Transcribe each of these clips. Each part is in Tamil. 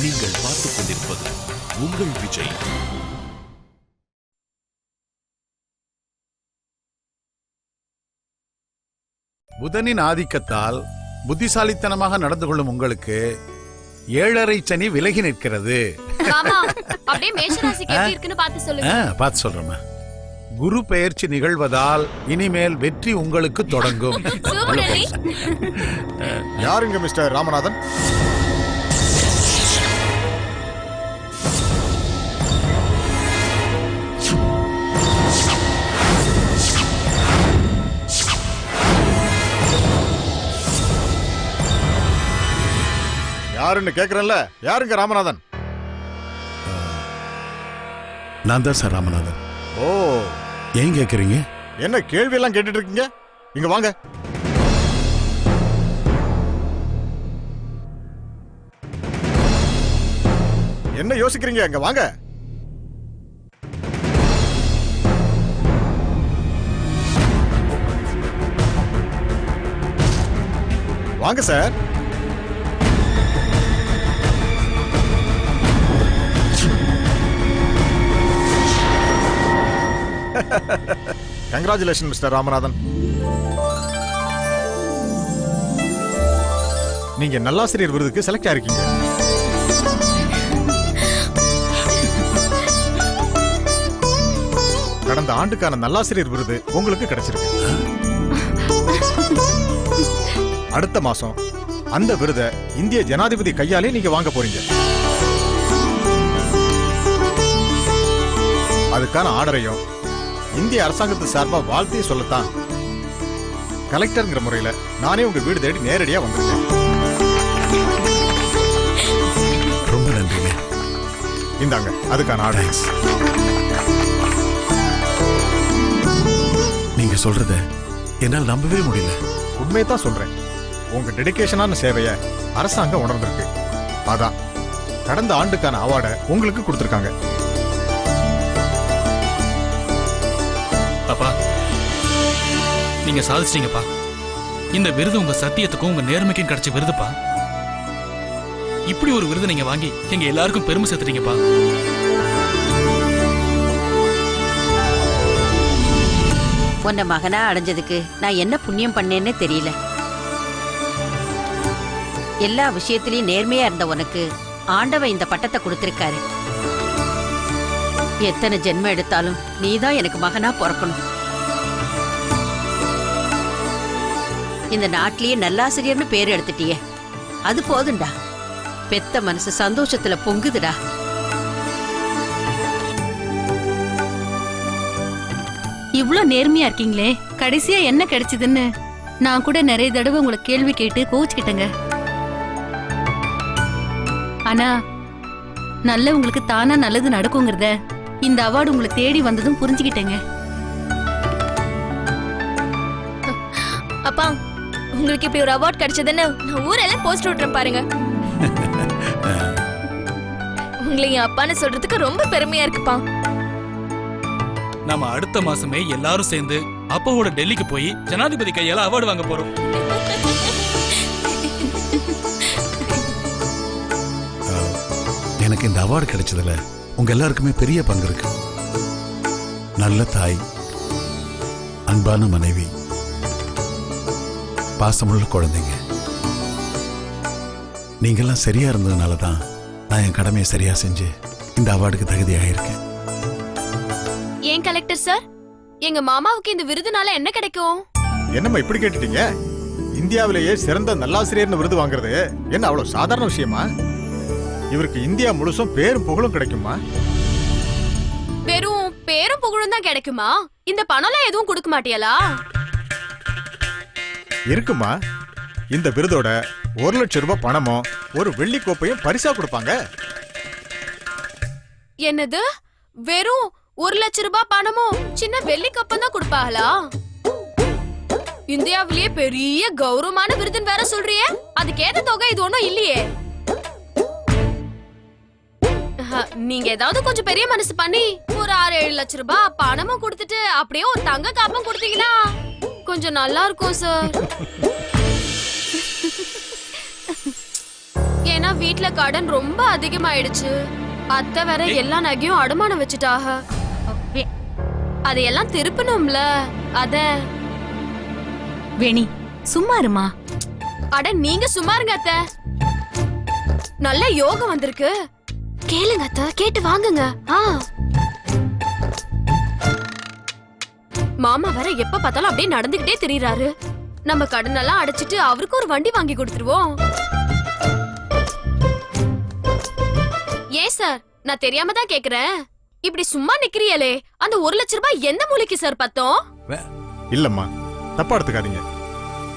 நீங்கள் பார்த்துக் கொண்டிருப்பது உங்கள் விஜய். புதனின் ஆதிக்கத்தால் புத்திசாலித்தனமாக நடந்து கொள்ளும் உங்களுக்கு 7.5 சனி விலகி நிற்கிறது. பார்த்து சொல்றேன். குரு பெயர்ச்சி நிகழ்வதால் இனிமேல் வெற்றி உங்களுக்கு தொடங்கும். யாருங்க மிஸ்டர் ராமநாதன்? யாருன்னு கேக்குறேன்ல, யாருங்க ராமநாதன்? நான் தான் சார் ராமநாதன். ஓ, ஏன் கேக்குறீங்க? என்ன கேள்வி எல்லாம் கேட்டுட்டு இருக்கீங்க? இங்க வாங்க. என்ன யோசிக்கிறீங்க? இங்க வாங்க. வாங்க சார். Congratulation mister Ramanathan. நீங்க நல்லாசிரியர் விருதுக்கு செலக்ட் ஆயிருக்கீங்க. கடந்த ஆண்டுக்கான நல்லாசிரியர் விருது உங்களுக்கு கிடைச்சிருக்கு. அடுத்த மாசம் அந்த விருதை இந்திய ஜனாதிபதி கையாலே நீங்க வாங்க போறீங்க. அதுக்கான ஆர்டரையும் இந்திய அரசாங்கத்து சார்பா வாழ்த்தையும் சொல்லத்தான் கலெக்டர்ங்கிற முறையில நானே உங்க வீடு தேடி நேரடியா வந்திருக்கேன். ரொம்ப நன்றிங்க. இந்தாங்க அதுக்கான ஆர்டர். நீங்க சொல்றத என்னால் நம்பவே முடியல. உண்மையதான் சொல்றேன். உங்க டெடிகேஷனான சேவைய அரசாங்கம் உணர்ந்திருக்கு. அதான் கடந்த ஆண்டுக்கான அவார்டை உங்களுக்கு கொடுத்திருக்காங்க. அப்பா, நீங்க சாதிச்சிட்டீங்கப்பா. இந்த விருது உங்க சத்தியத்துக்கும் உங்க நேர்மைக்கும் கிடைச்ச விருதுப்பா. இப்படி ஒரு விருது நீங்க வாங்கி எங்க எல்லாருக்கும் பெருமை சேர்த்துட்டீங்கப்பா. உன்னை மகனா அடைஞ்சதுக்கு நான் என்ன புண்ணியம் பண்ணேன்னு தெரியல. எல்லா விஷயத்திலயும் நேர்மையா இருந்த உனக்கு ஆண்டவன் இந்த பட்டத்தை கொடுத்திருக்காரு. எத்தனை ஜென்மம் எடுத்தாலும் நீதான் எனக்கு மகனா பிறக்கணும். இந்த நாட்டிலேயே நல்லாசிரியர்னு பேர் எடுத்துட்டியே, அது போதுண்டா. பெத்த மனசு சந்தோஷத்துல பொங்குதுடா. இவ்ளோ நேர்மையா இருக்கீங்களே, கடைசியா என்ன கிடைச்சதுன்னு நான் கூட நிறைய தடவை உங்களை கேள்வி கேட்டு கோச்சுக்கிட்டேங்க. ஆனா நல்லவங்களுக்கு தானா நல்லது நடக்குங்கிறத இந்த அவார்டு உங்களை தேடி வந்ததும் புரிஞ்சுக்கிட்டேங்க. அப்பா, உங்களுக்கு இப்படி ஒரு அவார்ட் கிடைச்சதுன்னு நான் ஊரெல்லாம் போஸ்ட் விட்டுறேன் பாருங்க. உங்களை என் அப்பான்னு சொல்றதுக்கு ரொம்ப பெருமையா இருக்குப்பா. நாம அடுத்த மாசமே எல்லாரும் சேர்ந்து அப்பாவோட டெல்லிக்கு போய் ஜனாதிபதி கையால அவார்டு வாங்க போறோம். எனக்கு இந்த அவார்டு கிடைச்சதுல உங்க எல்லாருக்குமே பெரிய பங்கு இருக்கு. நல்ல தாய், அன்பான மனைவி, பாசமுள்ள குழந்தைங்க, நீங்கெல்லாம் சரியா இருந்ததுனாலதான் நான் என் கடமையை சரியா செஞ்சு இந்த அவார்டுக்கு தகுதியாயிருக்கேன். ஏன் கலெக்டர் சார், எங்க மாமாவுக்கு இந்த விருதுனால என்ன கிடைக்கும்? என்னம்மா இப்படி கேட்டுட்டீங்க? இந்தியாவிலேயே சிறந்த நல்லாசிரியர்னு விருது வாங்குறது என்ன அவ்வளவு சாதாரண விஷயமா? இவருக்கு இந்தியா முழுசும் பேரும் புகழும் கிடைக்குமா? வெறும் பேரும் புகழும் தான் கிடைக்குமா? இந்த பணம்லாம் எதுவும் கொடுக்க மாட்டியலா? இருக்குமா. இந்த விருதோட 1 லட்சம் ரூபாய் பணமும் ஒரு வெள்ளி கோப்பையும் பரிசா கொடுப்பாங்க. என்னது? வெறும் 1 லட்சம் ரூபாய் பணமும் சின்ன வெள்ளி கப்பம் தான் கொடுப்பாங்களா? இந்தியாவிலேயே பெரிய கௌரவமான விருதுன்னு வேற சொல்றியே, அதுக்கேத்த தொகை இது ஒண்ணும் இல்லையே. நீங்க ஏதாவது கொஞ்சம் பெரிய மனசு பண்ணி ஒரு 6-7 லட்சம் ரூபாய் பணமும் கொடுத்துட்டு அப்படியே ஒரு தங்க காப்பம் கொடுத்தீங்கன்னா கொஞ்சம் நல்லா இருக்கும் சார். ஏன்னா வீட்ல கடன் ரொம்ப அதிகமாயிடுச்சு. அத்தை வேற எல்லா நகையும் அடமானம் வச்சுட்டாக. அதையெல்லாம் திருப்பணும்ல, அத. வேணி சும்மா இருமா. அட நீங்க சும்மா இருங்க அத்தை. நல்ல யோகம் வந்திருக்கு. கேளுங்க அத்தை, கேட்டு வாங்குங்க. மாமா வேற எப்ப பார்த்தாலும் அப்படியே நடந்துகிட்டே திரியறாரு. நம்ம கடன் எல்லாம் அடைச்சிட்டு அவருக்கு ஒரு வண்டி வாங்கி கொடுத்துருவோம். ஏன் சார், நான் தெரியாம தான் கேக்குறேன். இப்படி சும்மா நிக்கிறியலே, அந்த 1 லட்சம் ரூபாய் எந்த மூலைக்கு சார் பத்தோம்? இல்லம்மா, தப்பா எடுத்துக்காதீங்க.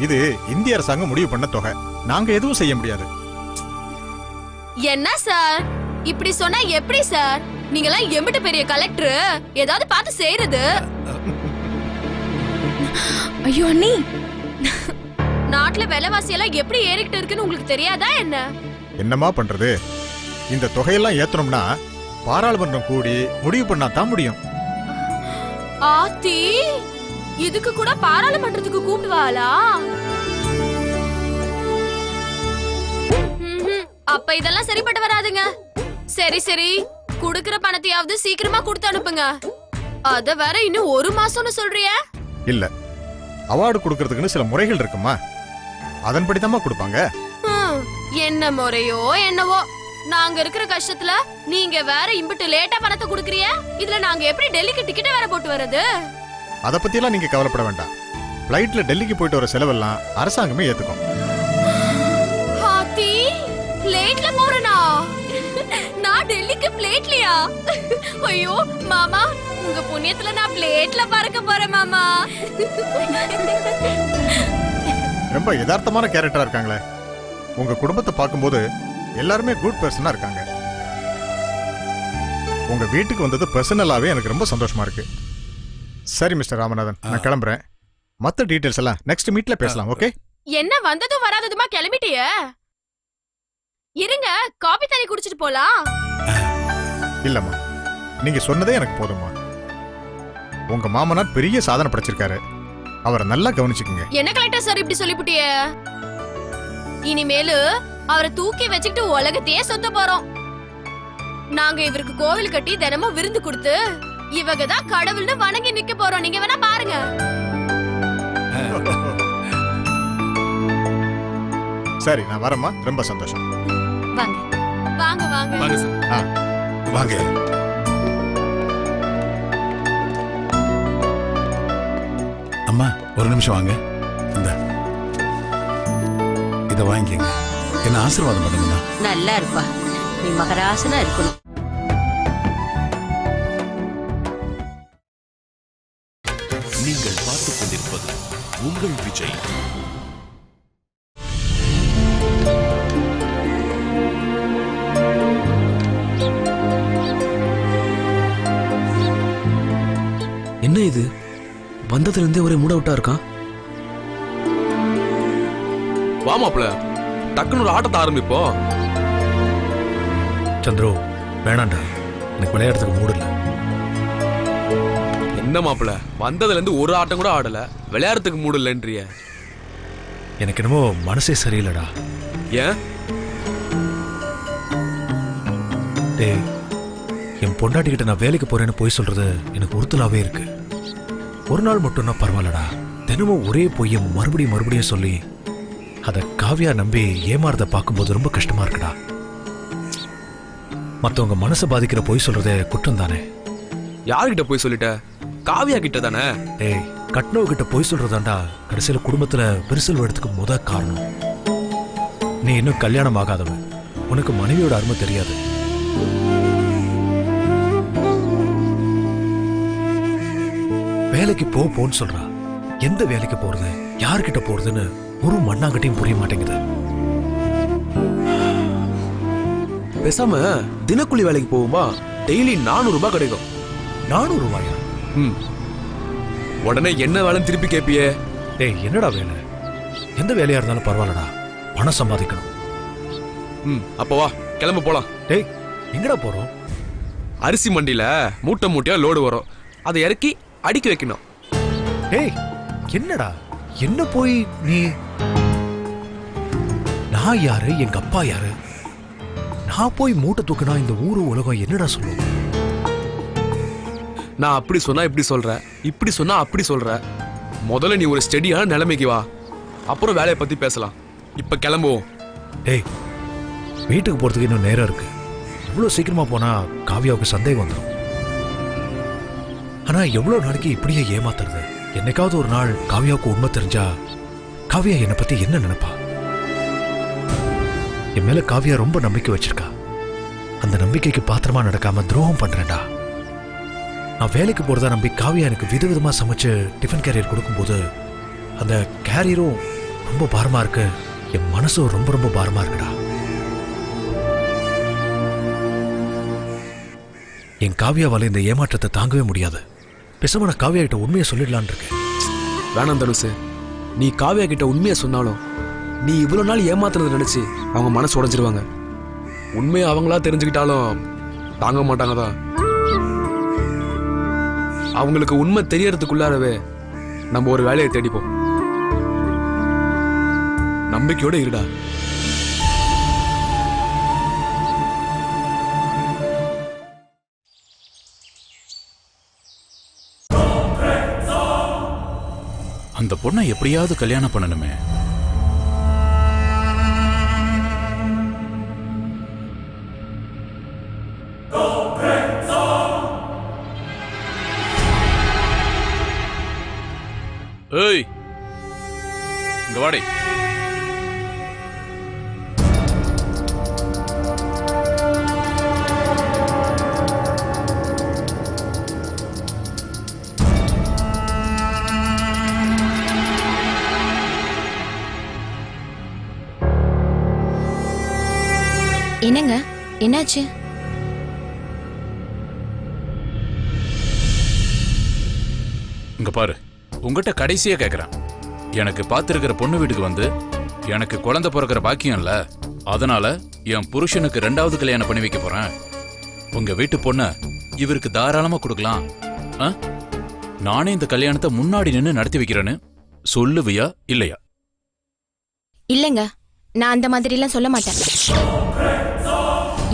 இது இந்திய அரசாங்கம் முடிவு பண்ண தொகை. நாங்க எதுவும் செய்ய முடியாது. என்ன சார் இப்படி சொன்னா எப்படி சார்? நீங்கலாம் எம்பிட்டு பெரிய கலெக்டர், ஏதாவது பார்த்து செய்யறது. ஐயோ அண்ணி, நாட்டுல விலைவாசி எல்லாம் எப்படி ஏறிக்கிட்டு இருக்குன்னு உங்களுக்கு தெரியாதா என்ன? என்னமா பண்றது? இந்த தொகையெல்லாம் ஏத்தணும்னா பாராளுமன்றம் கூடி முடிவு பண்ணா தான் முடியும். ஆத்தி, இதுக்கு கூட பாராளுமன்றத்துக்கு கூப்பிடுவாளா? அப்ப இதெல்லாம் சரிப்பட்டு வராதுங்க. சரி சரி, குடுக்கிற பணத்தையாவது சீக்கிரமா கொடுத்து அனுப்புங்க. அத வேற இன்னும் 1 மாசம்னு சொல்றிய? இல்ல, அவார்டு கொடுக்கறதுக்குன்னு சில முறைகள் இருக்குமா, அதன்படிதாம்மா கொடுப்பாங்க. என்ன முறையோ என்னவோ, நாங்க இருக்கிற கஷ்டத்துல நீங்க வேற இம்பிட்டு லேட்டா பணத்தை குடுக்கறிய. இதுல நாங்க எப்படி டெல்லிக்கு டிக்கெட் வேற போட்டு வரது? அத பத்தி எல்லாம் நீங்க கவலைப்பட வேண்டாம். பிளைட்ல டெல்லிக்கு போயிட்டு வர செலவெல்லாம் அரசாங்கமே ஏத்துக்கும். ஹாத்தி, பிளேட்ல போறனா? நான் டெல்லிக்கு பிளேட்லயா? ஐயோ மாமா, உங்க புண்ணியத்துல நான் பிளேட்ல பறக்க போறேன் மாமா. ரொம்ப யதார்த்தமான கேரக்டரா இருக்காங்களே. உங்க குடும்பத்தை பார்க்கும்போது எல்லாருமே குட் பர்சனா இருக்காங்க. உங்க வீட்டுக்கு வந்தது பர்சனலாவே எனக்கு ரொம்ப சந்தோஷமா இருக்கு. சரி மிஸ்டர் ராமநாதன், நான் கிளம்புறேன். மத்த டீடைல்ஸ் எல்லாம் நெக்ஸ்ட் மீட்ல பேசலாம். ஓகே? என்ன வந்ததும் வராததுமா கிளம்பிட்டிய? இருங்க, காபி தண்ணி குடிச்சிட்டு போலாம். இல்லம்மா, நீங்க சொன்னதே எனக்கு போதும்மா. உங்க மாமனார் பெரிய சாதனை படைச்சிருக்காரு. அவரை நல்லா கவனிச்சுக்குங்க. என்ன கலெக்டர் சார் இப்படி சொல்லிப்புட்டிய? இனிமேலு அவரை தூக்கி வச்சுக்கிட்டு உலகத்தையே சொத்த போறோம். நாங்க இவருக்கு கோவில் கட்டி தினமும் விருந்து கொடுத்து இவங்க தான் கடவுள்னு வணங்கி நிக்க போறோம். நீங்க வேணா பாருங்க. சரி, நான் வரேம்மா. ரொம்ப சந்தோஷம். வாங்க வாங்க வாங்க வாங்க சார். வாங்க. அம்மா ஒரு நிமிஷம் வாங்க. இந்த இத வாங்கிக்கங்க. என்ன ஆசீர்வாதம் பண்ணுங்க. நல்லா இருப்பா, நீ மகராசனா இருக்கணும். நீங்கள் பார்த்துக் கொண்டிருப்பது உங்கள் விஜய். என்ன இது, வந்ததுல இருந்தே ஒரே மூட் அவுட்டா இருக்கான். வா மாப்ள, டக்குன்னு ஒரு ஆட்டத்தை ஆரம்பிப்போம். சந்திரு, வேணாண்டா, எனக்கு விளையாடுறதுக்கு மூடு இல்ல. என்ன மாப்ள, வந்ததுல இருந்து ஒரு ஆட்டம் கூட ஆடல, விளையாடுறதுக்கு மூடு இல்லைன்றிய? எனக்கு என்னமோ மனசே சரியில்லடா. ஏன்? டேய், என் பொண்டாட்டிக்கிட்ட நான் வேலைக்கு போறேன்னு போய் சொல்றது எனக்கு உறுத்தலாவே இருக்கு. ஒரு நாள் மட்டும்னா பரவாயில்லடா, தினமும் ஒரே பொய்ய மறுபடியும் மறுபடியும் சொல்லி அத காவியா நம்பி ஏமாறத பார்க்கும்போது ரொம்ப கஷ்டமா இருக்குடா. மத்தவங்க மனசை பாதிக்கிற பொய் சொல்றதே குற்றம் தானே. யார்கிட்ட போய் சொல்லிட்ட? காவியா கிட்ட தானே. டேய், கட்னோ கிட்ட பொய் சொல்றதாண்டா கடைசியில குடும்பத்துல விரிசல் எடுத்துக்கு முத காரணம். நீ இன்னும் கல்யாணம் ஆகாதவன், உனக்கு மனைவியோட அருமை தெரியாது. வேலைக்கு போன்னு சொல்றா. எந்த வேலைக்கு போறது, யார்கிட்ட போறதுன்னு ஒரு மண்ணாங்கட்டியும் புரிய மாட்டேங்குது. பேசாம தினக்கூலி வேலைக்கு போகுமா, டெய்லி 400 ரூபாய் கிடைக்கும். 400 ரூபாயா? உடனே என்ன வேலைன்னு திருப்பி கேப்பியே. டேய், என்னடா வேலை? எந்த வேலையா இருந்தாலும் பரவாயில்லடா, பணம் சம்பாதிக்கணும். அப்ப வா, கிளம்ப போலாம். டேய், எங்கடா போறோம்? அரிசி மண்டியில மூட்டை மூட்டையா லோடு வரும், அதை இறக்கி அடிக்க வைக்கணும். டேய், என்னடா என்ன போய் நீ? நான் யாரு, எங்க அப்பா யாரு, நான் போய் மூட்டை தூக்குனா இந்த ஊரு உலகம் என்னடா சொல்லும்? நான் அப்படி சொன்னா இப்படி சொல்ற, இப்படி சொன்னா அப்படி சொல்ற. முதல்ல நீ ஒரு ஸ்டெடியான நிலைமைக்கு வா, அப்புறம் வேலையை பத்தி பேசலாம். இப்ப கிளம்புவோம். டேய், வீட்டுக்கு போறதுக்கு இன்னும் நேரம் இருக்கு. இவ்வளவு சீக்கிரமா போனா காவியாவுக்கு சந்தேகம் வந்துடும். ஆனா எவ்வளவு நாளைக்கு இப்படியே ஏமாத்துறது? என்னைக்காவது ஒரு நாள் காவியாவுக்கு உண்மை தெரிஞ்சா காவியா என்னை பத்தி என்ன நினைப்பா? என் மேல காவியா ரொம்ப நம்பிக்கை வச்சிருக்கா. அந்த நம்பிக்கைக்கு பாத்திரமா நடக்காம துரோகம் பண்றேன்டா. நான் வேலைக்கு போறதா நம்பி காவியா எனக்கு விதவிதமா சமைச்சு டிஃபன் கேரியர் கொடுக்கும்போது அந்த கேரியரும் ரொம்ப பாரமா இருக்கு. என் மனசும் ரொம்ப ரொம்ப பாரமா இருக்குடா. என் காவியாவால இந்த ஏமாற்றத்தை தாங்கவே முடியாது. பேசாம நான் காவியா கிட்ட உண்மையை சொல்லிடலான் இருக்கேன். வேணாம் தனுசு, நீ காவியா கிட்ட உண்மையை சொன்னாலும் நீ இவ்வளவு நாள் ஏமாத்துறத நினைச்சு அவங்க மனசு உடைஞ்சிருவாங்க. உண்மையை அவங்களா தெரிஞ்சுக்கிட்டாலும் தாங்க மாட்டாங்க தான். அவங்களுக்கு உண்மை தெரியறதுக்குள்ளாரவே நம்ம ஒரு வேலையை தேடிப்போம். நம்பிக்கையோட இருடா. அந்த பொண்ணை எப்படியாவது கல்யாணம் பண்ணணுமே. ஏய், இங்க வாடி. என்னங்க, என்னாச்சு? இங்க பாரு, உங்ககிட்ட கடைசியா கேக்குறேன். எனக்கு பார்த்திருக்கிற பொண்ணு வீட்டுக்கு வந்து எனக்கு குழந்தை பிறக்கிற பாக்கியம் இல்ல, அதனால என் புருஷனுக்கு 2வது கல்யாணம் பண்ணி வைக்க போறேன். உங்க வீட்டு பொண்ண இவருக்கு தாராளமா கொடுக்கலாம். நானே இந்த கல்யாணத்தை முன்னாடி நின்னு நடத்தி வைக்கிறேன்னு சொல்லுவியா இல்லையா? இல்லங்க, நான் அந்த மாதிரி எல்லாம் சொல்ல மாட்டேன்.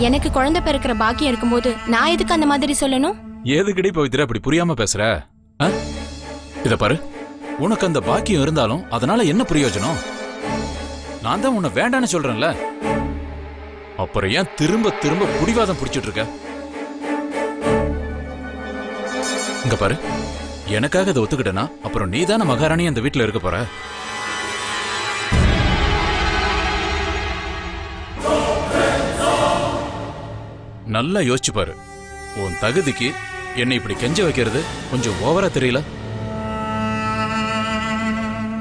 எனக்கு குழந்தை பிறக்கிற பாக்கியம் இருக்கும்போது நான் எதுக்கு அந்த மாதிரி சொல்லணும்? எதுக்கடி பவித்ரா இப்படி புரியாம பேசுற? இத பாரு, உனக்கு அந்த பாக்கியம் இருந்தாலும் அதனால என்ன பிரயோஜனம்? நான் தான் உன்னை வேண்டான்னு சொல்றேன்ல, அப்புறம் ஏன் திரும்ப திரும்ப புடிவாதம் புடிச்சிட்டு இருக்க? இங்க பாரு, எனக்காக அதை ஒத்துக்கிட்டனா அப்புறம் நீ தானே மகாராணி அந்த வீட்டுல இருக்க போற. நல்லா யோசிச்சு பாரு. உன் தகுதிக்கு என்னை இப்படி கெஞ்ச வைக்கிறது கொஞ்சம் ஓவரா தெரியல?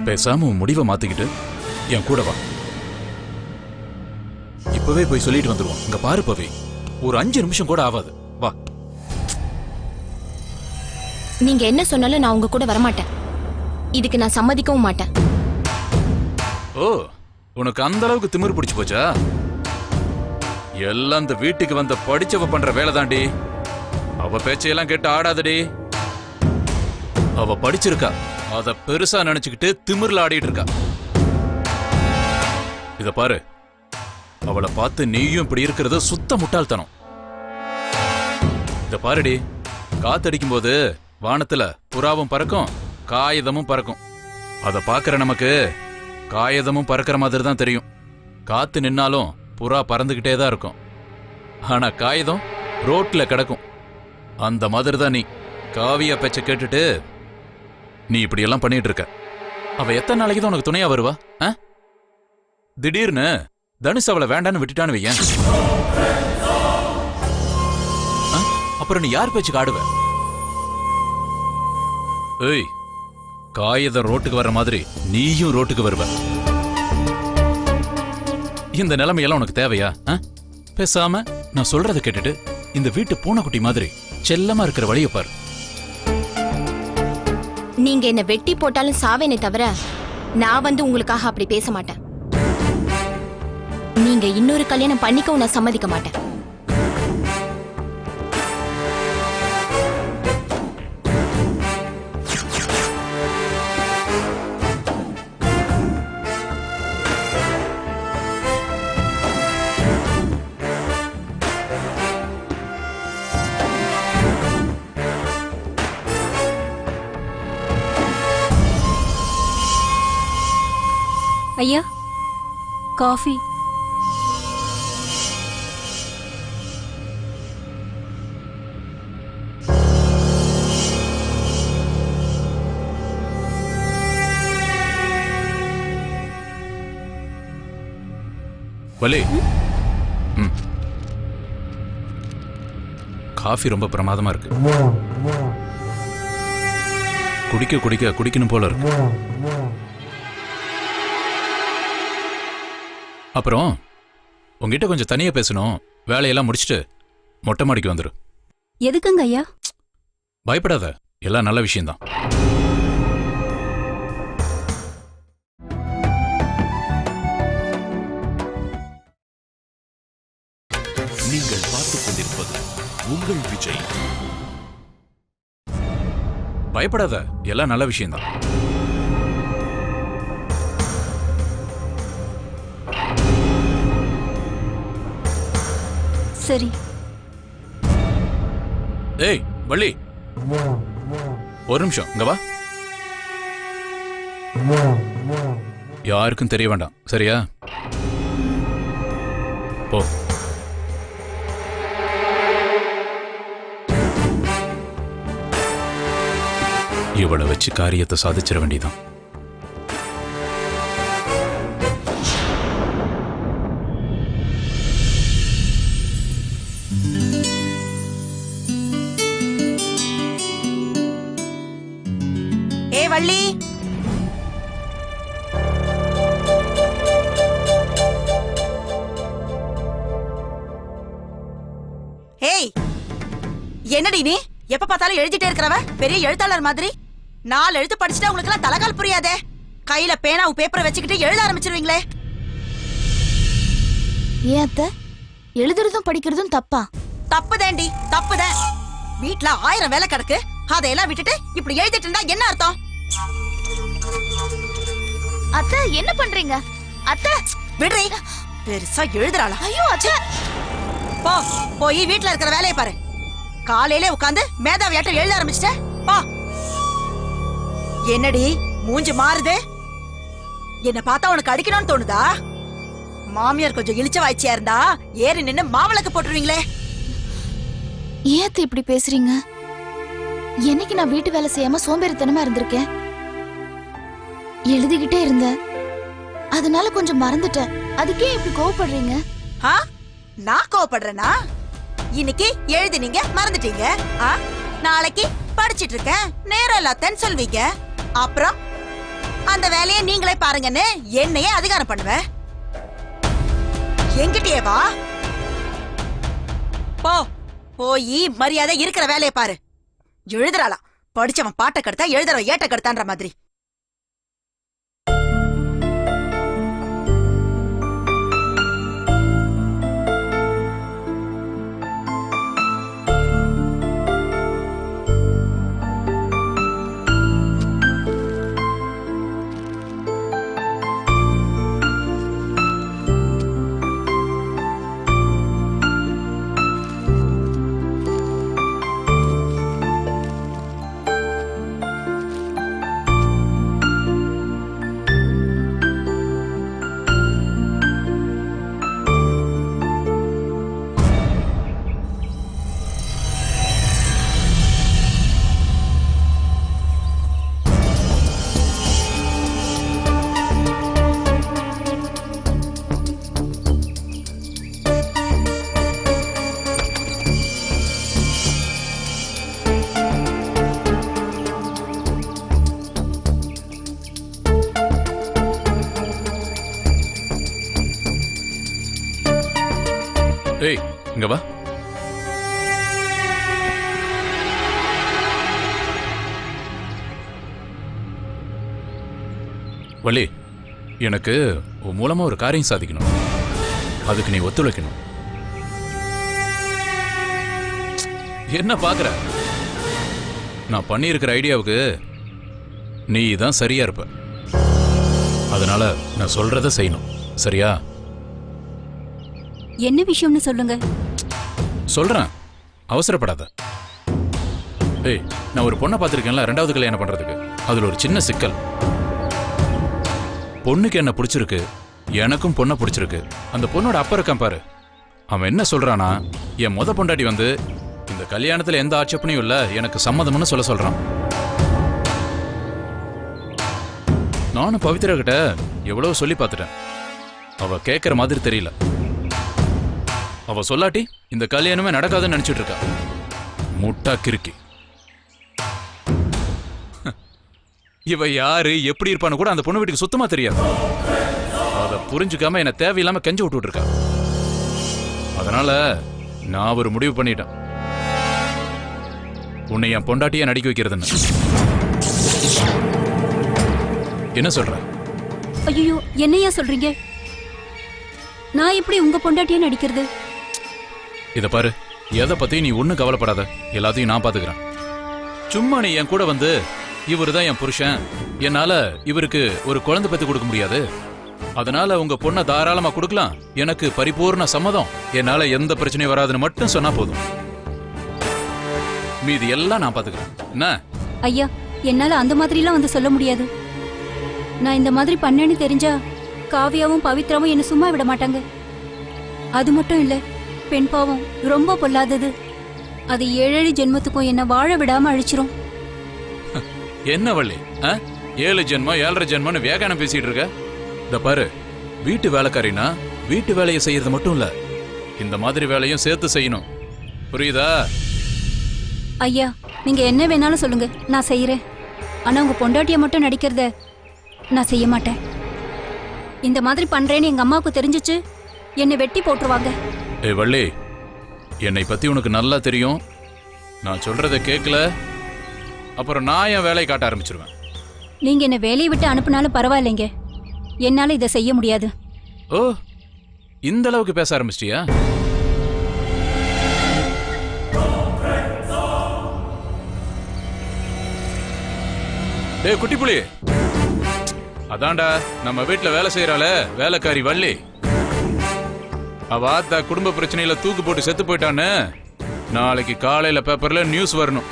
பேசாம உன் முடிவை மாத்திக்கிட்டு என் கூட வா. இப்பவே போய் சொல்லிட்டு வந்துருவோம். இங்க பாரு பவி, ஒரு 5 நிமிஷம் கூட ஆகாது. வா. நீங்க என்ன சொன்னாலும் நான் உங்க கூட வரமாட்டேன். இதுக்கு நான் சம்மதிக்கவும் மாட்டேன். ஓ, உனக்கு அந்த அளவுக்கு திமிரு பிடிச்சு போச்சா? எல்லாம் இந்த வீட்டுக்கு வந்த படிச்சவ பண்ற வேலை தாண்டி. அவ பேச்சையெல்லாம் கேட்டு ஆடாதடி. அவ படிச்சிருக்கா, அத பெருசா நினைச்சுக்கிட்டு திமிர்ல ஆடிட்டு இருக்கா. இத பாரு, அவளை பார்த்து நீயும் இப்படி இருக்கிறது சுத்த முட்டாள்தனம். இத பாருடி, காத்தடிக்கும் போது வானத்துல புறாவும் பறக்கும், காகிதமும் பறக்கும். அத பாக்குற நமக்கு காகிதமும் பறக்கிற மாதிரி தான் தெரியும். காத்து நின்னாலும் புறா பறந்துகிட்டே தான் இருக்கும். ஆனா காகிதம் ரோட்ல கிடக்கும். அந்த மாதிரி தான் நீ. காவியா பேச்ச கேட்டுட்டு நீ இப்படி எல்லாம் பண்ணிட்டு இருக்க. அவ எத்தனை நாளைக்கு தான் உனக்கு துணையா வருவா? திடீர்னு தனுஷ் அவளை வேண்டான்னு விட்டுட்டான்னு வையேன், அப்புறம் நீ யார் பேச்சுக்கு ஆடுவ? ஏய், காகிதம் ரோட்டுக்கு வர்ற மாதிரி நீயும் ரோட்டுக்கு வருவ. இந்த நிலைமையெல்லாம் உனக்கு தேவையா? பேசாம நான் சொல்றதை கேட்டுட்டு இந்த வீட்டு பூனைக்குட்டி மாதிரி செல்லமா இருக்கிற வழியை பாரு. நீங்க என்ன வெட்டி போட்டாலும் சாவேனே தவிர நான் வந்து உங்களுக்காக அப்படி பேச மாட்டேன். நீங்க இன்னொரு கல்யாணம் பண்ணிக்கவும் நான் சம்மதிக்க மாட்டேன். ஐயா காஃபி. வலி. காஃபி ரொம்ப பிரமாதமா இருக்கு. குடிக்கணும் போல இருக்கு. அப்புறம் உங்ககிட்ட கொஞ்சம் தனியா பேசணும். வேலையெல்லாம் முடிச்சுட்டு மொட்டை மாடிக்கு வந்துரு. எதுக்குங்க ஐயா? பயப்படாத, எல்லாம் நல்ல விஷயம்தான். நீங்கள் பார்த்துக் கொண்டிருப்பது உங்கள் விஜய். பயப்படாத, எல்லாம் நல்ல விஷயம்தான். சரி. ஏய் வள்ளி, ஒரு நிமிஷம் இங்க வா. யாருக்கும் தெரிய வேண்டாம், சரியா? போ. இவளை வச்சு காரியத்தை சாதிச்சிட வேண்டியதான். ஏ வள்ளி, ஏய் என்னடி நீ எப்ப பார்த்தாலும் எழுதிட்டே இருக்கிறவ? பெரிய எழுத்தாளர் மாதிரி 4 எழுத்து படிச்சுட்டா உங்களுக்கு எல்லாம் தலகால் புரியாதே. கையில பேனாவும் பேப்பரை வச்சுக்கிட்டு எழுத ஆரம்பிச்சிருவீங்களே. ஏன் அத்தை, எழுதுறதும் படிக்கிறதும் தப்பா? தப்புதேண்டி, தப்புதான். வீட்ல 1000 வேலை கிடக்கு, அதையெல்லாம் விட்டுட்டு இப்படி எழுதிட்டு இருந்தா என்ன அர்த்தம்? அத்தை என்ன பண்றீங்க? அத்தை விடுறீ, பெருசா எழுதுறாளா? ஐயோ அத்தை. போ, போய் வீட்ல இருக்கிற வேலையை பாரு. காலையிலே உட்காந்து மேதாவியாட்டம் எழுத ஆரம்பிச்சிட்ட. போ. என்னடி மூஞ்சி மாறுது? என்ன பார்த்தா உனக்கு அடிக்கணும்னு தோணுதா? மாமியார் கொஞ்சம் இழிச்ச வாய்ச்சியா இருந்தா ஏறி நின்னு மாவளக்கு போட்டுருவீங்களே. ஏன் இப்படி பேசுறீங்க? என்னைக்கு நான் வீட்டு வேலை செய்யாம சோம்பேறித்தனமா இருந்திருக்கேன்? எழுதிக்கிட்டே இருந்தேன், அதனால கொஞ்சம் மறந்துட்டேன். அதுக்கே இப்படி கோவப்படுறீங்க? நான் கோவப்படுறேனா? இன்னைக்கு எழுதினீங்க மறந்துட்டீங்க, நாளைக்கு படிச்சிட்டு இருக்கேன் நேரம் இல்லாதன்னு சொல்வீங்க. அப்புறம் அந்த வேலையை நீங்களே பாருங்கன்னு என்னையே அதிகாரம் பண்ணுவேன். எங்கிட்டே வா. போ, போய் மரியாதை இருக்கிற வேலையை பாரு. எழுதுறாளா? படிச்சவன் பாட்டை கெடுத்தா எழுதுறவன் ஏட்ட கெடுத்தான்ற மாதிரி. ஏய் இங்க வா. வள்ளி, எனக்கு உன் மூலமா ஒரு காரியம் சாதிக்கணும். அதுக்கு நீ ஒத்துழைக்கணும். என்ன பாக்குற? நான் பண்ணியிருக்கிற ஐடியாவுக்கு நீ தான் சரியா இருப்ப. அதனால நான் சொல்றத செய்யணும், சரியா? என்ன விஷயம்னு சொல்லுங்க. சொல்றேன், அவசரப்படாத. ஏய், நான் ஒரு பொண்ணை பார்த்திருக்கேன்ல 2வது கல்யாணம் பண்றதுக்கு. அதுல ஒரு சின்ன சிக்கல். பொண்ணுக்கு என்ன பிடிச்சிருக்கு, எனக்கும் பொண்ணை பிடிச்சிருக்கு. அந்த பொண்ணோட அப்பா இருக்கான் பாரு, அவன் என்ன சொல்றானா, என் முத பொண்டாட்டி வந்து இந்த கல்யாணத்துல எந்த ஆட்சேபனையும் இல்ல, எனக்கு சம்மதம்னு சொல்றான். நானும் பவித்ரா கிட்ட எவ்வளவு சொல்லி பார்த்துட்டேன். அவ கேட்கற மாதிரி தெரியல. அவ சொல்லாட்டி இந்த கல்யாணமே நடக்காதுன்னு நினைச்சிட்டு இருக்கா. முட்டா கிறுக்கி. இவ யாரு, எப்படி இருப்பான்னு கூட அந்த பொண்ணு வீட்டுக்கு சுத்தமா தெரியாது. அதை புரிஞ்சுக்காம என்ன தேவையில்லாம கெஞ்ச விட்டுட்டு இருக்கா. அதனால நான் ஒரு முடிவு பண்ணிட்டேன். உன்னை என் பொண்டாட்டியா நடிக்க வைக்கிறதுன்னு. என்ன சொல்ற? ஐயோ, என்னையா சொல்றீங்க? நான் எப்படி உங்க பொண்டாட்டியா நடிக்கிறது? இத பாரு, எதை பத்தி நீ ஒண்ணும் கவலைப்படாத, எல்லாத்தையும் நான் பாத்துக்கிறேன். சும்மா நீ என் கூட வந்து இவருதான் என் புருஷன், என்னால இவருக்கு ஒரு குழந்தை பெத்து கொடுக்க முடியாது, அதனால உங்க பொண்ணை தாராளமா கொடுக்கலாம், எனக்கு பரிபூர்ண சம்மதம், என்னால எந்த பிரச்சனையும் வராதுன்னு மட்டும் சொன்னா போதும். மீதி எல்லாம் நான் பாத்துக்கிறேன். என்ன? ஐயா, என்னால அந்த மாதிரி எல்லாம் வந்து சொல்ல முடியாது. நான் இந்த மாதிரி பண்ணேன்னு தெரிஞ்சா காவியாவும் பவித்ராவும் என்ன சும்மா விட மாட்டாங்க. அது மட்டும் இல்ல, பெண் பாவம் ரொம்ப பொல்லாதது. அது 7 ஜென்மத்துக்கும் என்ன வாழ விடாம அழிச்சிரும். என்ன வள்ளி, 7 ஜென்மம் 7.5 ஜென்மம்னு வேகானம் பேசிட்டு இருக்க? இந்த பாரு, வீட்டு வேலைக்காரினா வீட்டு வேலையை செய்யறது மட்டும் இல்ல, இந்த மாதிரி வேலையும் சேர்த்து செய்யணும். புரியுதா? ஐயா, நீங்க என்ன வேணாலும் சொல்லுங்க, நான் செய்யறேன். ஆனா உங்க பொண்டாட்டிய மட்டும் நடிக்கிறத நான் செய்ய மாட்டேன். இந்த மாதிரி பண்றேன்னு எங்க அம்மாவுக்கு தெரிஞ்சிச்சு, என்னை வெட்டி போட்டுருவாங்க. ஏ வள்ளி, என்னை பத்தி உனக்கு நல்லா தெரியும். நான் சொல்றதை கேட்கல, அப்புறம் நான் என் வேலையை காட்ட ஆரம்பிச்சிருவேன். நீங்க என்ன வேலையை விட்டு அனுப்புனாலும் பரவாயில்லைங்க, என்னால இதை செய்ய முடியாது. ஓ, இந்த அளவுக்கு பேச ஆரம்பிச்சிட்டியா? டேய் குட்டி புலி, அதான்டா நம்ம வீட்டுல வேலை செய்யறாள வேலைக்காரி வள்ளி, அவ ஆத்தா குடும்ப பிரச்சனையில தூக்கு போட்டு செத்து போயிட்டான்னு நாளைக்கு காலையில பேப்பர்ல நியூஸ் வரணும்.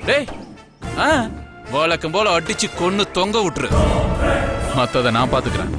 டேய், வழக்கம் போல அடிச்சு கொன்னு தொங்க விட்டுரு, மத்தத நான் பாத்துக்கிறேன்.